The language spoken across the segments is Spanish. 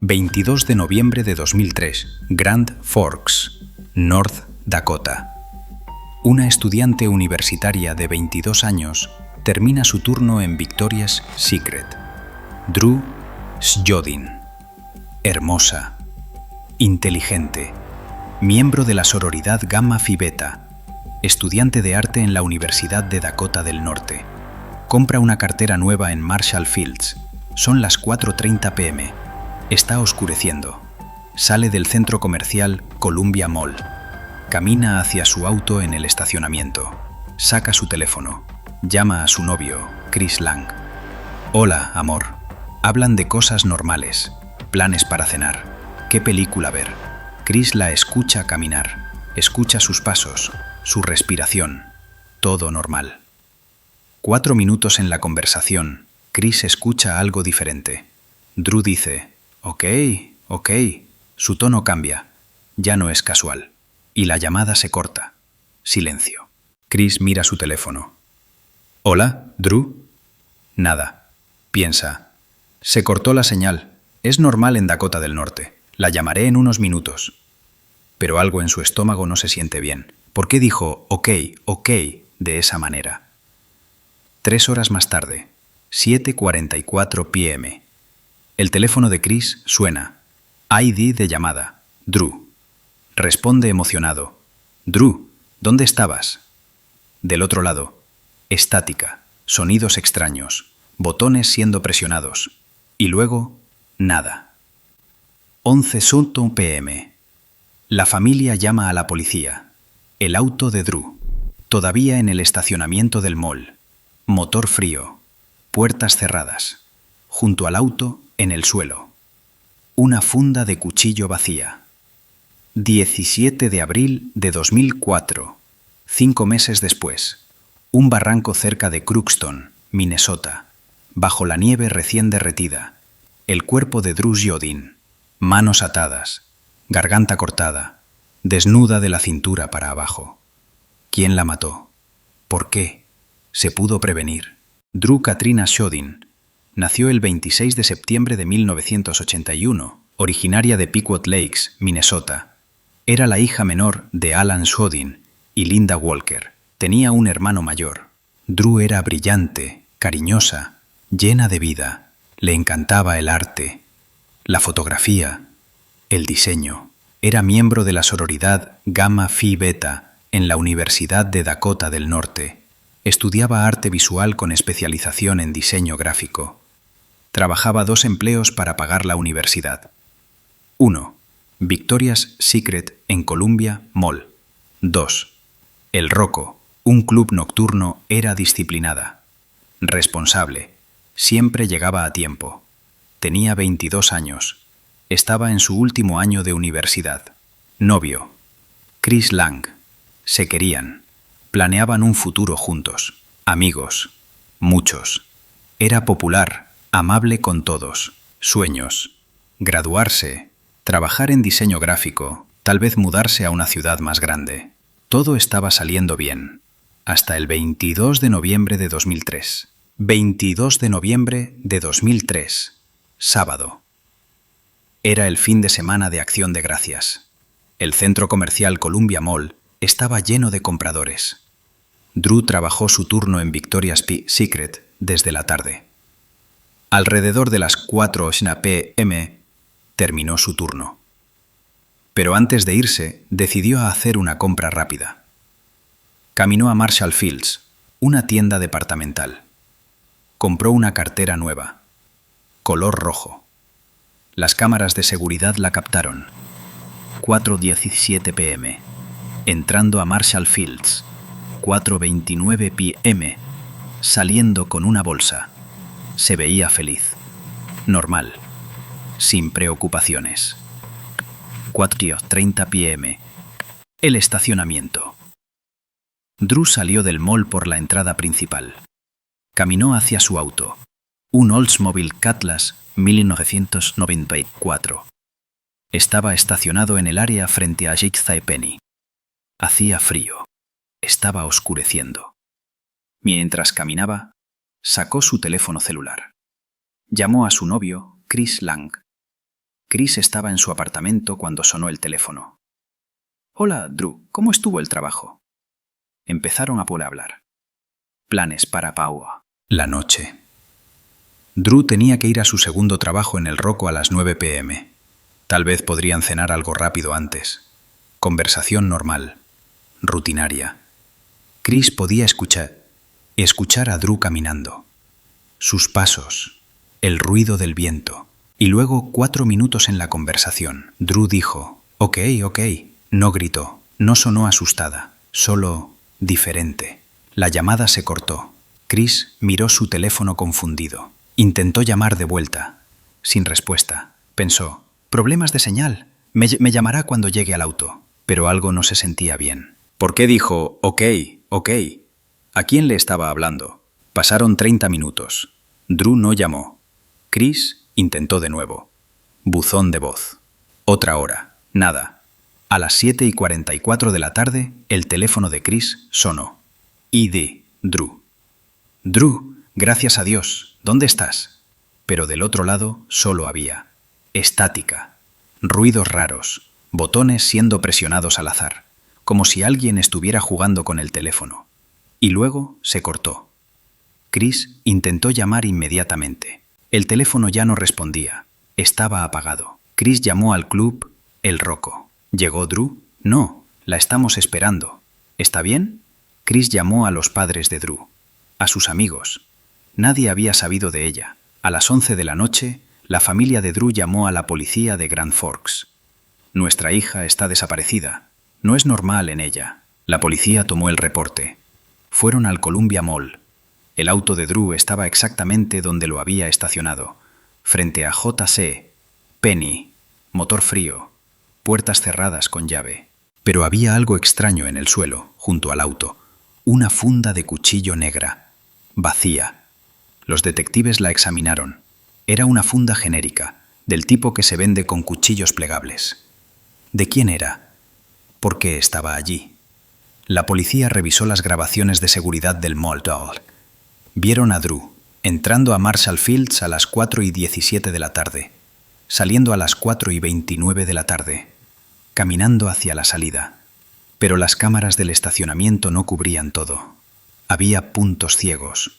22 de noviembre de 2003, Grand Forks, North Dakota. Una estudiante universitaria de 22 años termina su turno en Victoria's Secret. Drew Sjodin. Hermosa, inteligente, miembro de la sororidad Gamma Phi Beta, estudiante de arte en la Universidad de Dakota del Norte. Compra una cartera nueva en Marshall Fields. Son las 4:30 p.m. Está oscureciendo. Sale del centro comercial Columbia Mall. Camina hacia su auto en el estacionamiento. Saca su teléfono. Llama a su novio, Chris Lang. Hola, amor. Hablan de cosas normales. Planes para cenar. ¿Qué película ver? Chris la escucha caminar. Escucha sus pasos, su respiración. Todo normal. 4 minutos en la conversación. Chris escucha algo diferente. Drew dice: Ok. Su tono cambia. Ya no es casual. Y la llamada se corta. Silencio. Chris mira su teléfono. ¿Hola, Drew? Nada. Piensa. Se cortó la señal. Es normal en Dakota del Norte. La llamaré en unos minutos. Pero algo en su estómago no se siente bien. ¿Por qué dijo ok de esa manera? 3 horas más tarde, 7:44 p.m. El teléfono de Chris suena. ID de llamada. Drew. Responde emocionado. Drew, ¿dónde estabas? Del otro lado. Estática. Sonidos extraños. Botones siendo presionados. Y luego, nada. 11:00 p.m. La familia llama a la policía. El auto de Drew. Todavía en el estacionamiento del mall. Motor frío. Puertas cerradas. Junto al auto, en el suelo. Una funda de cuchillo vacía. 17 de abril de 2004. 5 meses después. Un barranco cerca de Crookston, Minnesota. Bajo la nieve recién derretida. El cuerpo de Drew Sjodin. Manos atadas. Garganta cortada. Desnuda de la cintura para abajo. ¿Quién la mató? ¿Por qué? ¿Se pudo prevenir? Drew Katrina Sjodin nació el 26 de septiembre de 1981, originaria de Pequot Lakes, Minnesota. Era la hija menor de Alan Sjodin y Linda Walker. Tenía un hermano mayor. Drew era brillante, cariñosa, llena de vida. Le encantaba el arte, la fotografía, el diseño. Era miembro de la sororidad Gamma Phi Beta en la Universidad de Dakota del Norte. Estudiaba arte visual con especialización en diseño gráfico. Trabajaba 2 empleos para pagar la universidad. 1. Victoria's Secret en Columbia Mall. 2. El Rocco, un club nocturno. Era disciplinada. Responsable. Siempre llegaba a tiempo. Tenía 22 años. Estaba en su último año de universidad. Novio. Chris Lang. Se querían. Planeaban un futuro juntos. Amigos. Muchos. Era popular. Amable con todos. Sueños. Graduarse. Trabajar en diseño gráfico. Tal vez mudarse a una ciudad más grande. Todo estaba saliendo bien. Hasta el 22 de noviembre de 2003. 22 de noviembre de 2003. Sábado. Era el fin de semana de Acción de Gracias. El centro comercial Columbia Mall estaba lleno de compradores. Drew trabajó su turno en Victoria's Secret desde la tarde. Alrededor de las 4:00 p.m. terminó su turno. Pero antes de irse, decidió hacer una compra rápida. Caminó a Marshall Fields, una tienda departamental. Compró una cartera nueva, color rojo. Las cámaras de seguridad la captaron. 4:17 p.m. Entrando a Marshall Fields. 4:29 p.m. Saliendo con una bolsa. Se veía feliz. Normal. Sin preocupaciones. 4:30 p.m. El estacionamiento. Drew salió del mall por la entrada principal. Caminó hacia su auto. Un Oldsmobile Cutlass 1994. Estaba estacionado en el área frente a JCPenney. Hacía frío. Estaba oscureciendo. Mientras caminaba, sacó su teléfono celular. Llamó a su novio, Chris Lang. Chris estaba en su apartamento cuando sonó el teléfono. «Hola, Drew, ¿cómo estuvo el trabajo?» Empezaron a hablar. Planes para Paua. La noche. Drew tenía que ir a su segundo trabajo en el Rocco a las 9 p.m. Tal vez podrían cenar algo rápido antes. Conversación normal, rutinaria. Chris podía escuchar a Drew caminando. Sus pasos, el ruido del viento. Y luego 4 minutos en la conversación. Drew dijo, ok. No gritó, no sonó asustada, solo diferente. La llamada se cortó. Chris miró su teléfono confundido. Intentó llamar de vuelta. Sin respuesta. Pensó, problemas de señal. Me llamará cuando llegue al auto. Pero algo no se sentía bien. ¿Por qué dijo, ok? ¿A quién le estaba hablando? Pasaron 30 minutos. Drew no llamó. Chris intentó de nuevo. Buzón de voz. Otra hora. Nada. A las 7:44 de la tarde, el teléfono de Chris sonó. ID. Drew. Drew, gracias a Dios. ¿Dónde estás? Pero del otro lado solo había estática. Ruidos raros. Botones siendo presionados al azar. Como si alguien estuviera jugando con el teléfono. Y luego se cortó. Chris intentó llamar inmediatamente. El teléfono ya no respondía. Estaba apagado. Chris llamó al club El Rocco. ¿Llegó Drew? No, la estamos esperando. ¿Está bien? Chris llamó a los padres de Drew. A sus amigos. Nadie había sabido de ella. A las 11 de la noche, la familia de Drew llamó a la policía de Grand Forks. Nuestra hija está desaparecida. No es normal en ella. La policía tomó el reporte. Fueron al Columbia Mall. El auto de Drew estaba exactamente donde lo había estacionado, frente a J.C. Penney, motor frío, puertas cerradas con llave. Pero había algo extraño en el suelo, junto al auto, una funda de cuchillo negra, vacía. Los detectives la examinaron. Era una funda genérica, del tipo que se vende con cuchillos plegables. ¿De quién era? ¿Por qué estaba allí? La policía revisó las grabaciones de seguridad del Mall. Vieron a Drew entrando a Marshall Fields a las 4:17 de la tarde, saliendo a las 4:29 de la tarde, caminando hacia la salida. Pero las cámaras del estacionamiento no cubrían todo. Había puntos ciegos.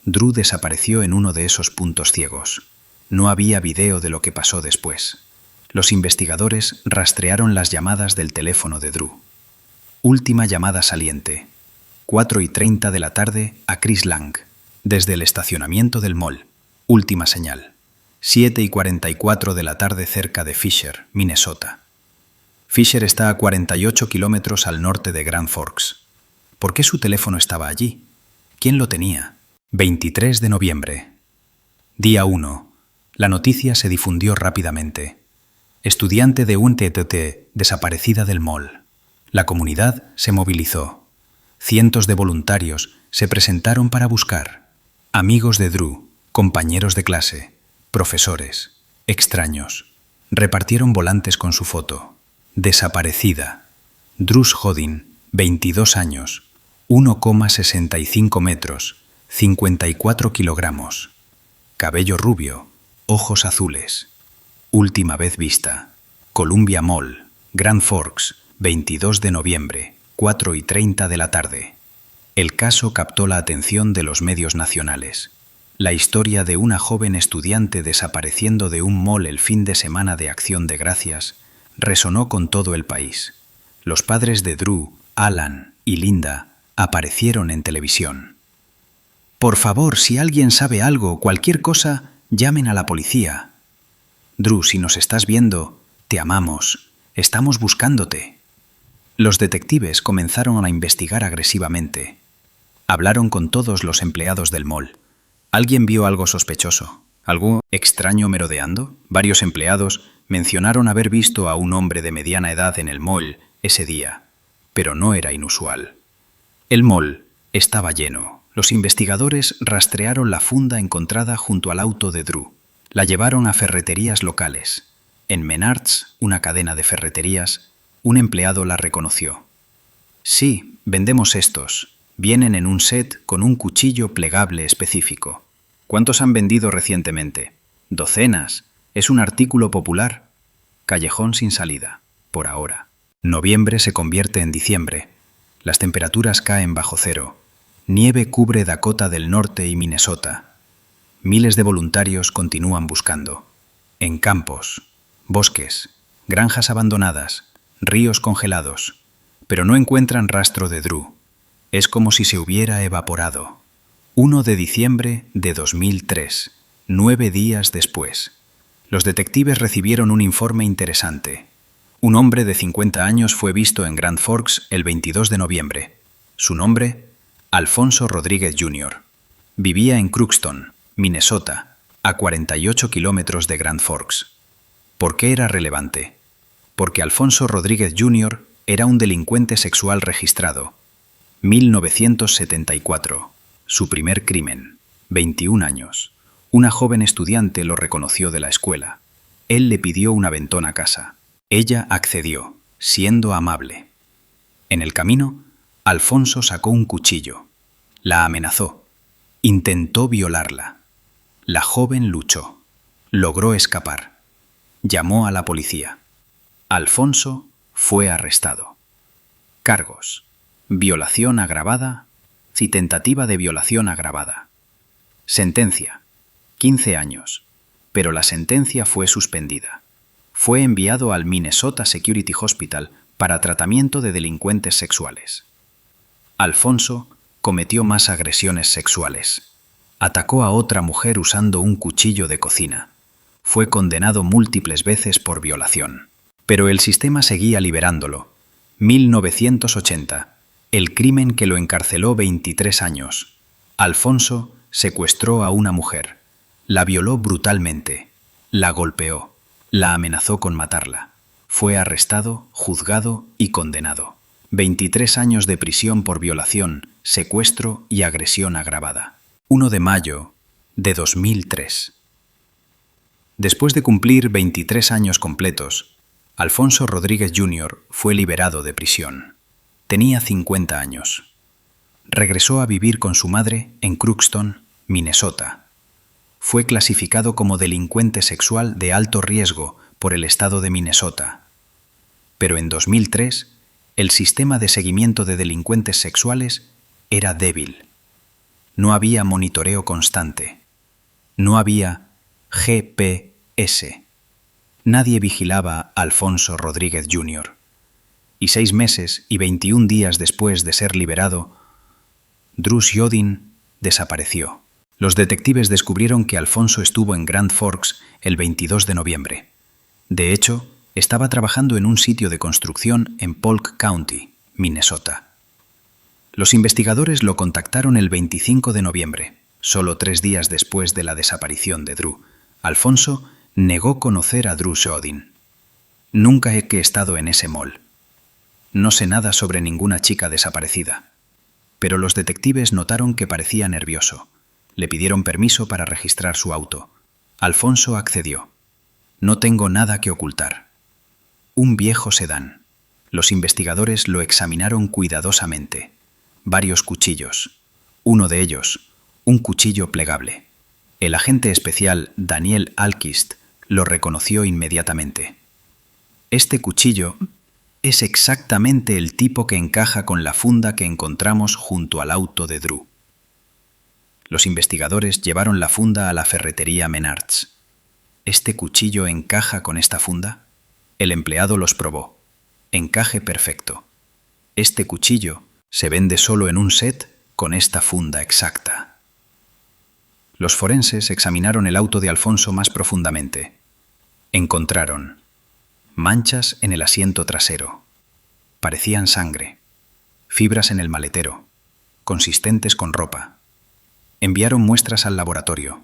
Drew desapareció en uno de esos puntos ciegos. No había video de lo que pasó después. Los investigadores rastrearon las llamadas del teléfono de Drew. Última llamada saliente. 4:30 de la tarde a Chris Lang. Desde el estacionamiento del mall. Última señal. 7:44 de la tarde cerca de Fisher, Minnesota. Fisher está a 48 kilómetros al norte de Grand Forks. ¿Por qué su teléfono estaba allí? ¿Quién lo tenía? 23 de noviembre. Día 1. La noticia se difundió rápidamente. Estudiante de UNTT desaparecida del mall. La comunidad se movilizó. Cientos de voluntarios se presentaron para buscar. Amigos de Drew, compañeros de clase, profesores, extraños. Repartieron volantes con su foto. Desaparecida. Drew Hodin, 22 años, 1,65 metros, 54 kilogramos. Cabello rubio, ojos azules. Última vez vista. Columbia Mall, Grand Forks, 22 de noviembre, 4:30 de la tarde. El caso captó la atención de los medios nacionales. La historia de una joven estudiante desapareciendo de un mall el fin de semana de Acción de Gracias resonó con todo el país. Los padres de Drew, Alan y Linda aparecieron en televisión. Por favor, si alguien sabe algo, cualquier cosa, llamen a la policía. Drew, si nos estás viendo, te amamos. Estamos buscándote. Los detectives comenzaron a investigar agresivamente. Hablaron con todos los empleados del mall. ¿Alguien vio algo sospechoso? ¿Algo extraño merodeando? Varios empleados mencionaron haber visto a un hombre de mediana edad en el mall ese día, pero no era inusual. El mall estaba lleno. Los investigadores rastrearon la funda encontrada junto al auto de Drew. La llevaron a ferreterías locales. En Menards, una cadena de ferreterías, un empleado la reconoció. Sí, vendemos estos. Vienen en un set con un cuchillo plegable específico. ¿Cuántos han vendido recientemente? Docenas. Es un artículo popular. Callejón sin salida, por ahora. Noviembre se convierte en diciembre. Las temperaturas caen bajo cero. Nieve cubre Dakota del Norte y Minnesota. Miles de voluntarios continúan buscando. En campos, bosques, granjas abandonadas, ríos congelados. Pero no encuentran rastro de Drew. Es como si se hubiera evaporado. 1 de diciembre de 2003, 9 días después. Los detectives recibieron un informe interesante. Un hombre de 50 años fue visto en Grand Forks el 22 de noviembre. Su nombre, Alfonso Rodríguez Jr. Vivía en Crookston, Minnesota, a 48 kilómetros de Grand Forks. ¿Por qué era relevante? Porque Alfonso Rodríguez Jr. era un delincuente sexual registrado. 1974. Su primer crimen. 21 años. Una joven estudiante lo reconoció de la escuela. Él le pidió un aventón a casa. Ella accedió, siendo amable. En el camino, Alfonso sacó un cuchillo. La amenazó. Intentó violarla. La joven luchó. Logró escapar. Llamó a la policía. Alfonso fue arrestado. Cargos: violación agravada y tentativa de violación agravada. Sentencia: 15 años, pero la sentencia fue suspendida. Fue enviado al Minnesota Security Hospital para tratamiento de delincuentes sexuales. Alfonso cometió más agresiones sexuales. Atacó a otra mujer usando un cuchillo de cocina. Fue condenado múltiples veces por violación. Pero el sistema seguía liberándolo. 1980. El crimen que lo encarceló 23 años. Alfonso secuestró a una mujer. La violó brutalmente. La golpeó. La amenazó con matarla. Fue arrestado, juzgado y condenado. 23 años de prisión por violación, secuestro y agresión agravada. 1 de mayo de 2003. Después de cumplir 23 años completos, Alfonso Rodríguez Jr. fue liberado de prisión. Tenía 50 años. Regresó a vivir con su madre en Crookston, Minnesota. Fue clasificado como delincuente sexual de alto riesgo por el estado de Minnesota. Pero en 2003, el sistema de seguimiento de delincuentes sexuales era débil. No había monitoreo constante. No había GPS. Nadie vigilaba a Alfonso Rodríguez Jr. Y 6 meses y 21 días después de ser liberado, Drew Jodin desapareció. Los detectives descubrieron que Alfonso estuvo en Grand Forks el 22 de noviembre. De hecho, estaba trabajando en un sitio de construcción en Polk County, Minnesota. Los investigadores lo contactaron el 25 de noviembre, solo 3 días después de la desaparición de Drew. Alfonso negó conocer a Drew Jodin. Nunca he estado en ese mall. No sé nada sobre ninguna chica desaparecida. Pero los detectives notaron que parecía nervioso. Le pidieron permiso para registrar su auto. Alfonso accedió. No tengo nada que ocultar. Un viejo sedán. Los investigadores lo examinaron cuidadosamente. Varios cuchillos. Uno de ellos, un cuchillo plegable. El agente especial Daniel Alquist lo reconoció inmediatamente. Este cuchillo es exactamente el tipo que encaja con la funda que encontramos junto al auto de Drew. Los investigadores llevaron la funda a la ferretería Menards. ¿Este cuchillo encaja con esta funda? El empleado los probó. Encaje perfecto. Este cuchillo se vende solo en un set con esta funda exacta. Los forenses examinaron el auto de Alfonso más profundamente. Encontraron manchas en el asiento trasero. Parecían sangre. Fibras en el maletero, consistentes con ropa. Enviaron muestras al laboratorio.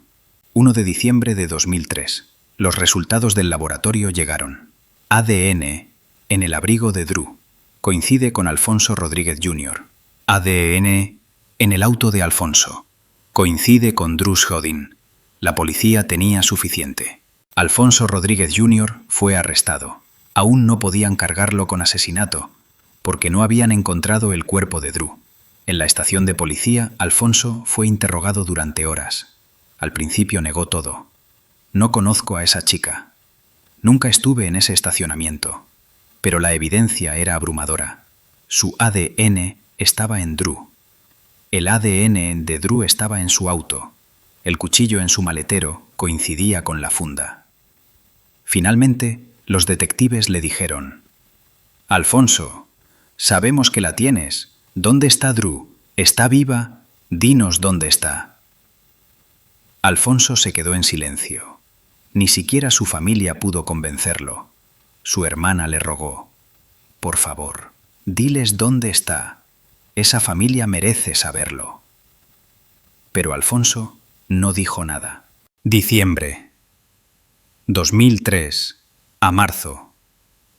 1 de diciembre de 2003. Los resultados del laboratorio llegaron. ADN en el abrigo de Drew. Coincide con Alfonso Rodríguez Jr. ADN en el auto de Alfonso. Coincide con Drew Jodin. La policía tenía suficiente. Alfonso Rodríguez Jr. fue arrestado. Aún no podían cargarlo con asesinato, porque no habían encontrado el cuerpo de Drew. En la estación de policía, Alfonso fue interrogado durante horas. Al principio negó todo. No conozco a esa chica. Nunca estuve en ese estacionamiento, pero la evidencia era abrumadora. Su ADN estaba en Drew. El ADN de Drew estaba en su auto. El cuchillo en su maletero coincidía con la funda. Finalmente, los detectives le dijeron: «Alfonso, sabemos que la tienes. ¿Dónde está Drew? ¿Está viva? Dinos dónde está». Alfonso se quedó en silencio. Ni siquiera su familia pudo convencerlo. Su hermana le rogó: «Por favor, diles dónde está. Esa familia merece saberlo». Pero Alfonso no dijo nada. Diciembre. 2003 a marzo.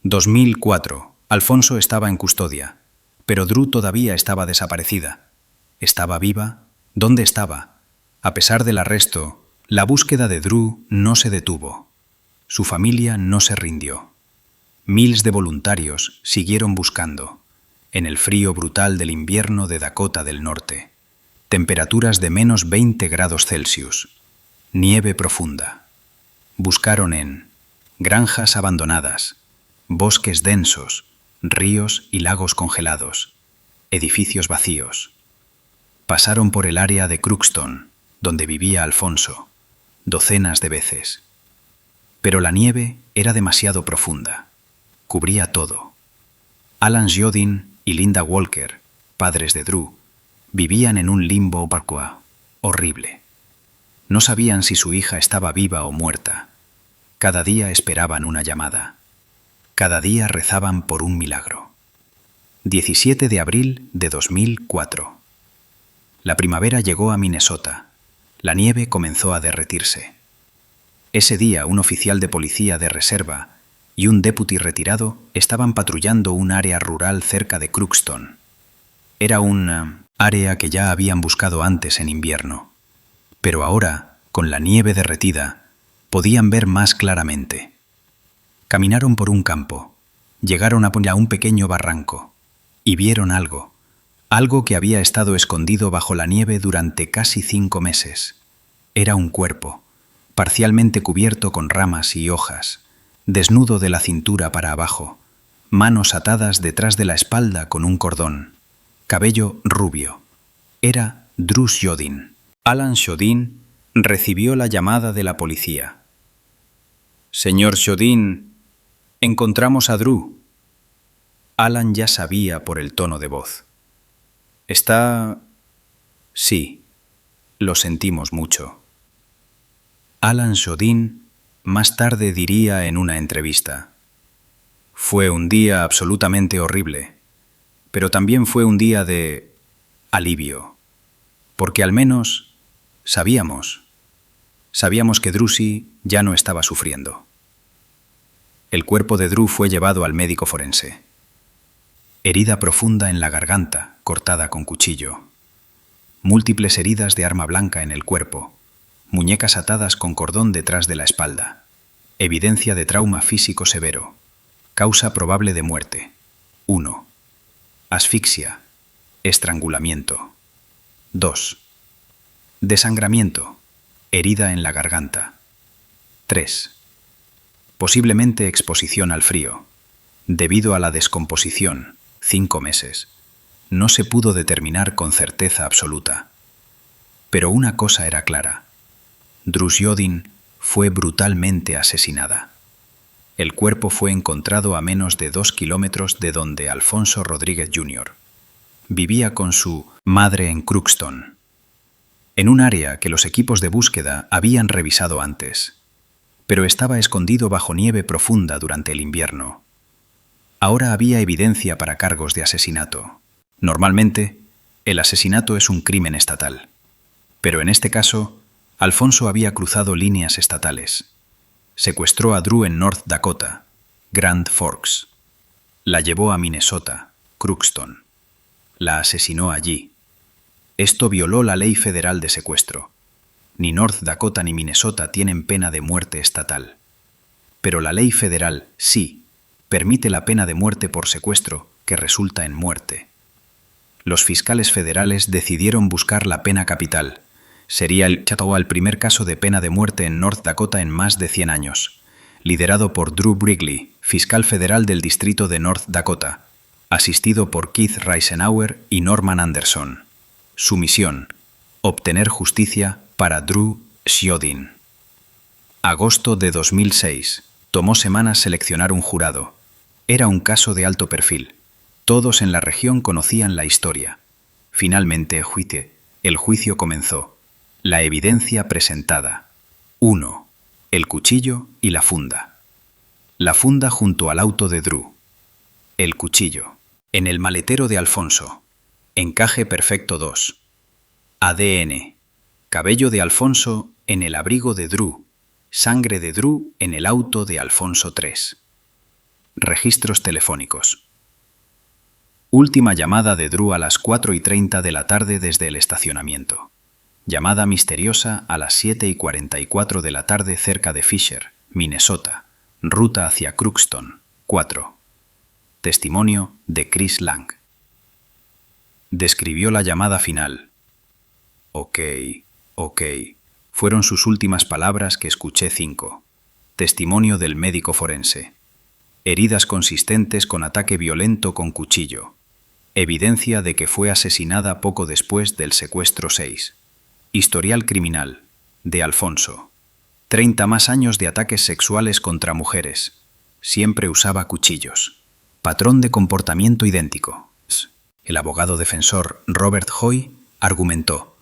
2004. Alfonso estaba en custodia, pero Drew todavía estaba desaparecida. ¿Estaba viva? ¿Dónde estaba? A pesar del arresto, la búsqueda de Drew no se detuvo. Su familia no se rindió. Miles de voluntarios siguieron buscando, en el frío brutal del invierno de Dakota del Norte. Temperaturas de menos 20 grados Celsius. Nieve profunda. Buscaron en granjas abandonadas, bosques densos, ríos y lagos congelados, edificios vacíos. Pasaron por el área de Crookston, donde vivía Alfonso, docenas de veces. Pero la nieve era demasiado profunda. Cubría todo. Alan Jodin y Linda Walker, padres de Drew, vivían en un limbo horrible. No sabían si su hija estaba viva o muerta. Cada día esperaban una llamada. Cada día rezaban por un milagro. 17 de abril de 2004. La primavera llegó a Minnesota. La nieve comenzó a derretirse. Ese día, un oficial de policía de reserva y un deputy retirado estaban patrullando un área rural cerca de Crookston. Era un área que ya habían buscado antes en invierno. Pero ahora, con la nieve derretida, podían ver más claramente. Caminaron por un campo, llegaron a un pequeño barranco y vieron algo que había estado escondido bajo la nieve durante casi 5 meses. Era un cuerpo, parcialmente cubierto con ramas y hojas, desnudo de la cintura para abajo, manos atadas detrás de la espalda con un cordón, cabello rubio. Era Drew Jodin. Alan Jodin recibió la llamada de la policía. «Señor Jodin, encontramos a Drew». Alan ya sabía por el tono de voz. «¿Está...?» «Sí, lo sentimos mucho». Alan Jodin más tarde diría en una entrevista: «Fue un día absolutamente horrible, pero también fue un día de alivio, porque al menos sabíamos que Drew ya no estaba sufriendo». El cuerpo de Drew fue llevado al médico forense. Herida profunda en la garganta, cortada con cuchillo. Múltiples heridas de arma blanca en el cuerpo. Muñecas atadas con cordón detrás de la espalda. Evidencia de trauma físico severo. Causa probable de muerte. 1. Asfixia. Estrangulamiento. 2. Desangramiento. Herida en la garganta. 3. Posiblemente exposición al frío. Debido a la descomposición, 5 meses, no se pudo determinar con certeza absoluta. Pero una cosa era clara: Drew Jodin fue brutalmente asesinada. El cuerpo fue encontrado a menos de 2 kilómetros de donde Alfonso Rodríguez Jr. vivía con su madre en Crookston, en un área que los equipos de búsqueda habían revisado antes, pero estaba escondido bajo nieve profunda durante el invierno. Ahora había evidencia para cargos de asesinato. Normalmente, el asesinato es un crimen estatal, pero en este caso, Alfonso había cruzado líneas estatales. Secuestró a Drew en North Dakota, Grand Forks. La llevó a Minnesota, Crookston. La asesinó allí. Esto violó la ley federal de secuestro. Ni North Dakota ni Minnesota tienen pena de muerte estatal. Pero la ley federal sí permite la pena de muerte por secuestro que resulta en muerte. Los fiscales federales decidieron buscar la pena capital. Sería el primer caso de pena de muerte en North Dakota en más de 100 años. liderado por Drew Brigley, fiscal federal del distrito de North Dakota, asistido por Keith Reisenauer y Norman Anderson. Su misión: obtener justicia para Drew Shodin. Agosto de 2006. Tomó semanas seleccionar un jurado. Era un caso de alto perfil. Todos en la región conocían la historia. Finalmente, el juicio comenzó. La evidencia presentada. 1. El cuchillo y la funda. La funda junto al auto de Drew. El cuchillo. En el maletero de Alfonso. Encaje perfecto 2. ADN. Cabello de Alfonso en el abrigo de Drew. Sangre de Drew en el auto de Alfonso 3. Registros telefónicos. Última llamada de Drew a las 4:30 de la tarde desde el estacionamiento. Llamada misteriosa a las 7:44 de la tarde cerca de Fisher, Minnesota. Ruta hacia Crookston. 4. Testimonio de Chris Lang. Describió la llamada final. Ok. Fueron sus últimas palabras que escuché. 5. Testimonio del médico forense. Heridas consistentes con ataque violento con cuchillo. Evidencia de que fue asesinada poco después del secuestro. 6. Historial criminal. De Alfonso. 30 más años de ataques sexuales contra mujeres. Siempre usaba cuchillos. Patrón de comportamiento idéntico. El abogado defensor Robert Hoy argumentó: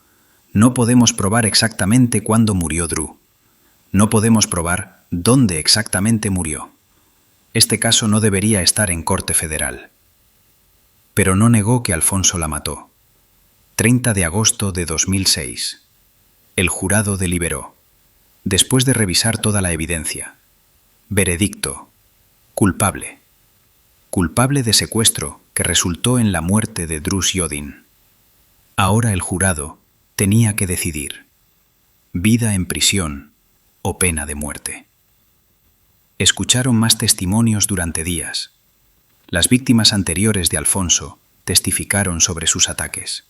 no podemos probar exactamente cuándo murió Drew. No podemos probar dónde exactamente murió. Este caso no debería estar en corte federal. Pero no negó que Alfonso la mató. 30 de agosto de 2006. El jurado deliberó. Después de revisar toda la evidencia. Veredicto: culpable. Culpable de secuestro que resultó en la muerte de Drew Shodin. Ahora el jurado tenía que decidir: vida en prisión o pena de muerte. Escucharon más testimonios durante días. Las víctimas anteriores de Alfonso testificaron sobre sus ataques.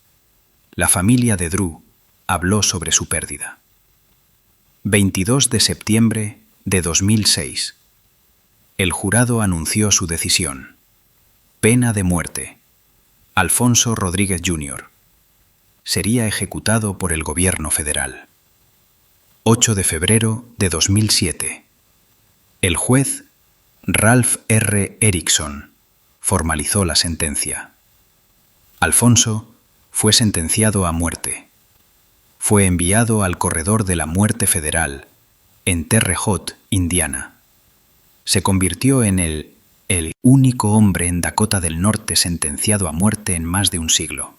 La familia de Drew habló sobre su pérdida. 22 de septiembre de 2006. El jurado anunció su decisión. Pena de muerte. Alfonso Rodríguez Jr. Sería ejecutado por el gobierno federal. 8 de febrero de 2007. El juez Ralph R. Erickson formalizó la sentencia. Alfonso fue sentenciado a muerte. Fue enviado al corredor de la muerte federal en Terre Haute, Indiana. Se convirtió en el único hombre en Dakota del Norte sentenciado a muerte en más de un siglo.